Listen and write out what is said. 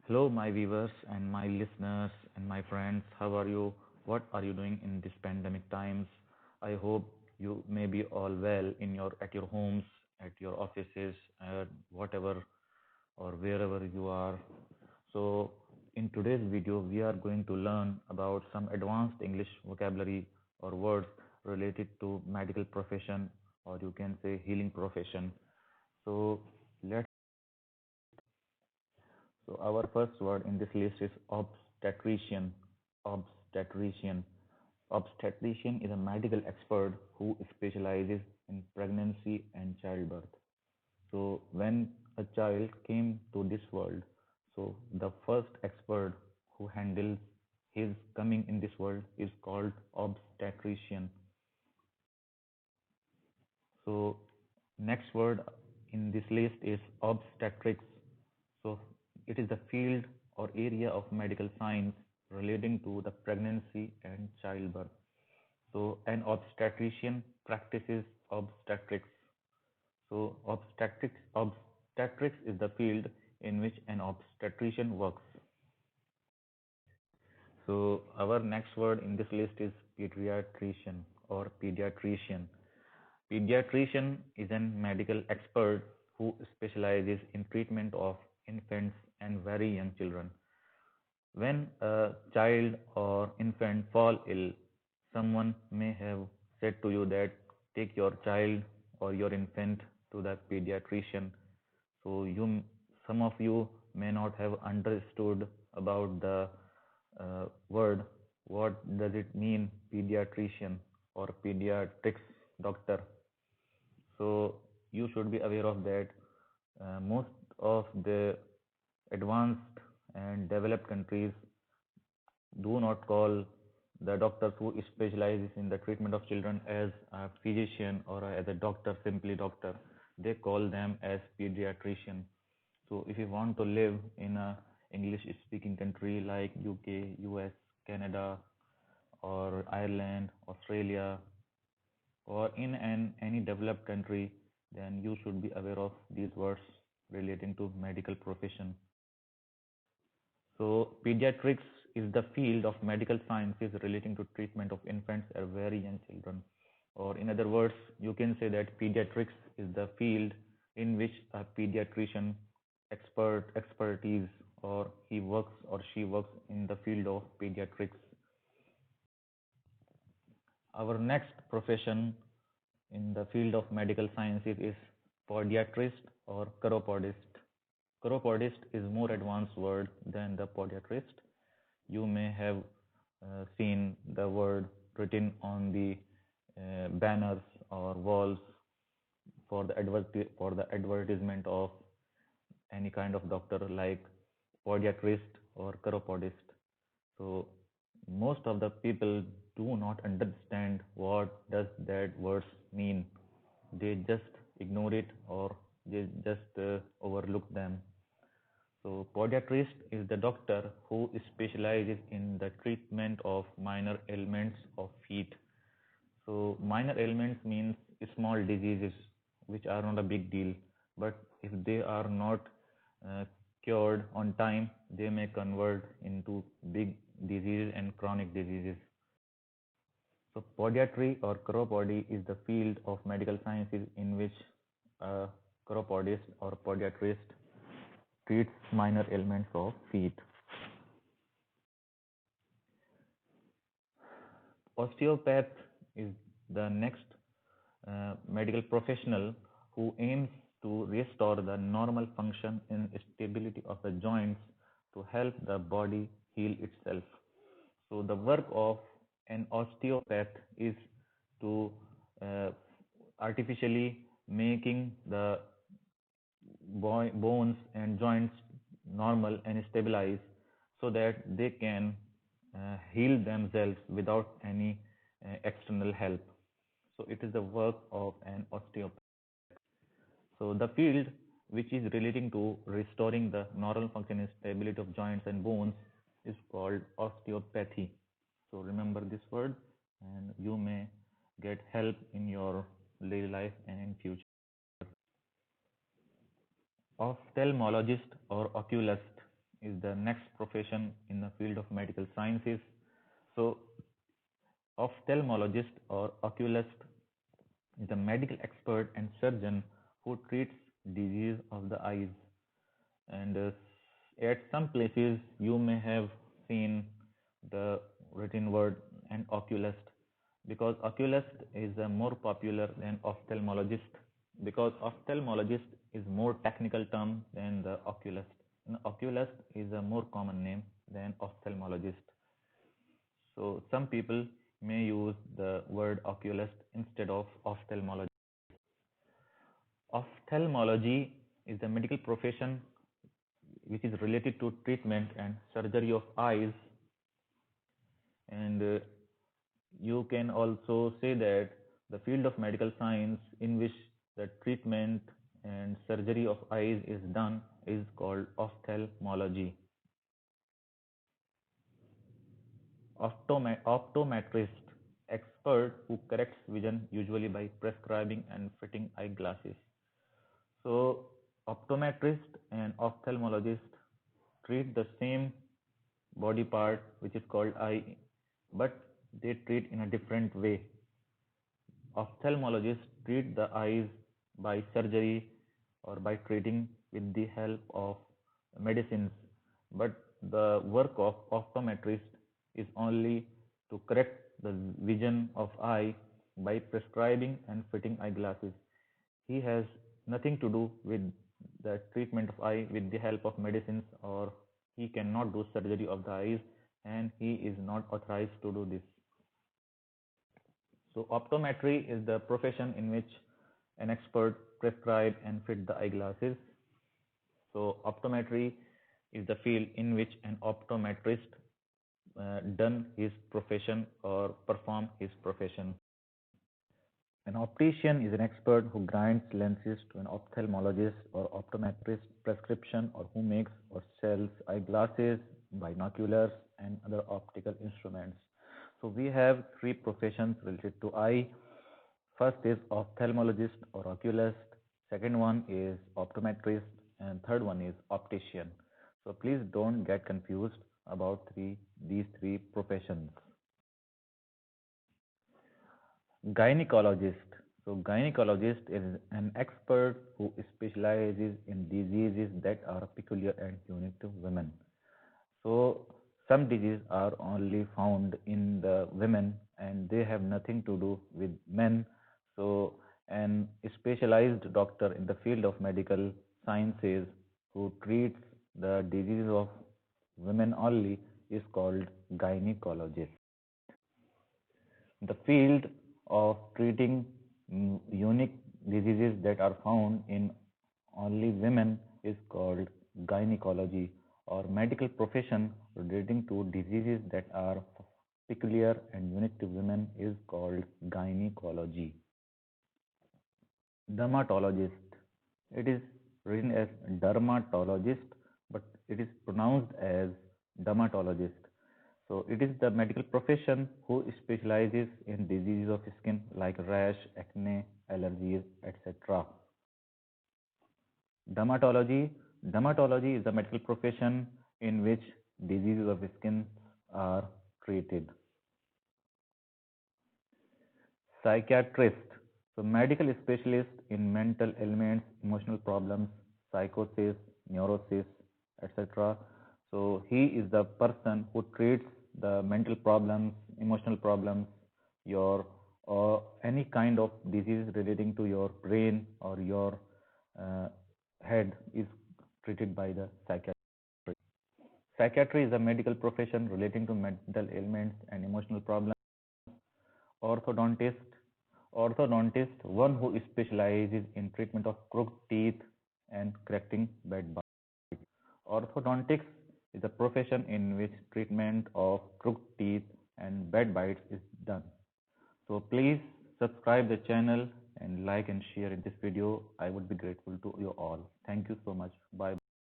Hello, my viewers and my listeners and my friends. How are you? What are you doing in this pandemic times? I hope you may be all well at your homes, at your offices, whatever or wherever you are. So, in today's video, we are going to learn about some advanced English vocabulary or words related to medical profession, or you can say healing profession. So, let's So our first word in this list is obstetrician. Obstetrician. Obstetrician is a medical expert who specializes in pregnancy and childbirth. So when a child came to this world, so the first expert who handles his coming in this world is called obstetrician. So next word in this list is obstetrics. So it is the field or area of medical science relating to the pregnancy and childbirth. So an obstetrician practices obstetrics. So obstetrics is the field in which an obstetrician works. So our next word in this list is pediatrician or pediatrician. Pediatrician is a medical expert who specializes in treatment of infants and very young children. When a child or infant fall ill, someone may have said to you that take your child or your infant to the pediatrician. So some of you may not have understood about the word. What does it mean, pediatrician or pediatrics doctor? So you should be aware of that. Most of the advanced and developed countries do not call the doctors who specializes in the treatment of children as a physician or as a doctor, simply doctor. They call them as pediatrician. So if you want to live in a English speaking country like UK, US, Canada, or Ireland, Australia, or in any developed country, then you should be aware of these words relating to medical profession. So pediatrics is the field of medical sciences relating to treatment of infants or very young children. Or in other words, you can say that pediatrics is the field in which a pediatrician expertise or he works or she works in the field of pediatrics. Our next profession in the field of medical sciences is podiatrist or chiropodist. Chiropodist is more advanced word than the podiatrist. You may have seen the word written on the banners or walls for the advertisement of any kind of doctor like podiatrist or chiropodist. So most of the people do not understand what does that words mean. They just ignore it or they just overlook them. So podiatrist is the doctor who specializes in the treatment of minor ailments of feet. So minor ailments means small diseases which are not a big deal, but if they are not uh, cured on time, they may convert into big diseases and chronic diseases. So podiatry or chiropody is the field of medical sciences in which a chiropodist or podiatrist treats minor ailments of feet. Osteopath is the next medical professional who aims to restore the normal function and stability of the joints to help the body heal itself. So the work of an osteopath is to uh, artificially making the bones and joints normal and stabilize so that they can heal themselves without any external help. So it is the work of an osteopath. So the field which is relating to restoring the normal function and stability of joints and bones is called osteopathy. So remember this word and you may get help in your daily life and in future. Ophthalmologist or oculist is the next profession in the field of medical sciences. So, ophthalmologist or oculist is a medical expert and surgeon who treats disease of the eyes. And at some places, you may have seen the written word an oculist because oculist is more popular than ophthalmologist because ophthalmologist is more technical term than the oculist. And oculist is a more common name than ophthalmologist. So some people may use the word oculist instead of ophthalmologist. Ophthalmology is the medical profession which is related to treatment and surgery of eyes, and you can also say that the field of medical science in which the treatment and surgery of eyes is done is called ophthalmology. Optometrist, expert who corrects vision usually by prescribing and fitting eyeglasses. So, optometrist and ophthalmologist treat the same body part which is called eye, but they treat in a different way. Ophthalmologists treat the eyes by surgery or by treating with the help of medicines, but the work of optometrist is only to correct the vision of eye by prescribing and fitting eyeglasses. He has nothing to do with the treatment of eye with the help of medicines, or he cannot do surgery of the eyes, and he is not authorized to do this. So optometry is the profession in which an expert prescribe and fit the eyeglasses. So optometry is the field in which an optometrist done his profession or perform his profession. An optician is an expert who grants lenses to an ophthalmologist or optometrist prescription, or who makes or sells eyeglasses, binoculars, and other optical instruments. So we have three professions related to eye. First is ophthalmologist or oculist, second one is optometrist, and third one is optician. So please don't get confused about these three professions. Gynecologist. So gynecologist is an expert who specializes in diseases that are peculiar and unique to women. So some diseases are only found in the women and they have nothing to do with men. So an specialized doctor in the field of medical sciences who treats the diseases of women only is called gynecologist. The field of treating unique diseases that are found in only women is called gynecology, or medical profession relating to diseases that are peculiar and unique to women is called gynecology. Dermatologist. It is written as dermatologist, but it is pronounced as dermatologist. So it is the medical profession who specializes in diseases of skin like rash, acne, allergies, etc. Dermatology. Dermatology is the medical profession in which diseases of skin are treated. Psychiatrist. So medical specialist in mental ailments, emotional problems, psychosis, neurosis, etc. So he is the person who treats the mental problems, emotional problems, your or any kind of disease relating to your brain or your head is treated by the psychiatrist. Psychiatry is a medical profession relating to mental ailments and emotional problems. Orthodontist. Orthodontist, one who specializes in treatment of crooked teeth and correcting bad bites. Orthodontics is a profession in which treatment of crooked teeth and bad bites is done. So please subscribe the channel and like and share in this video. I would be grateful to you all. Thank you so much. Bye.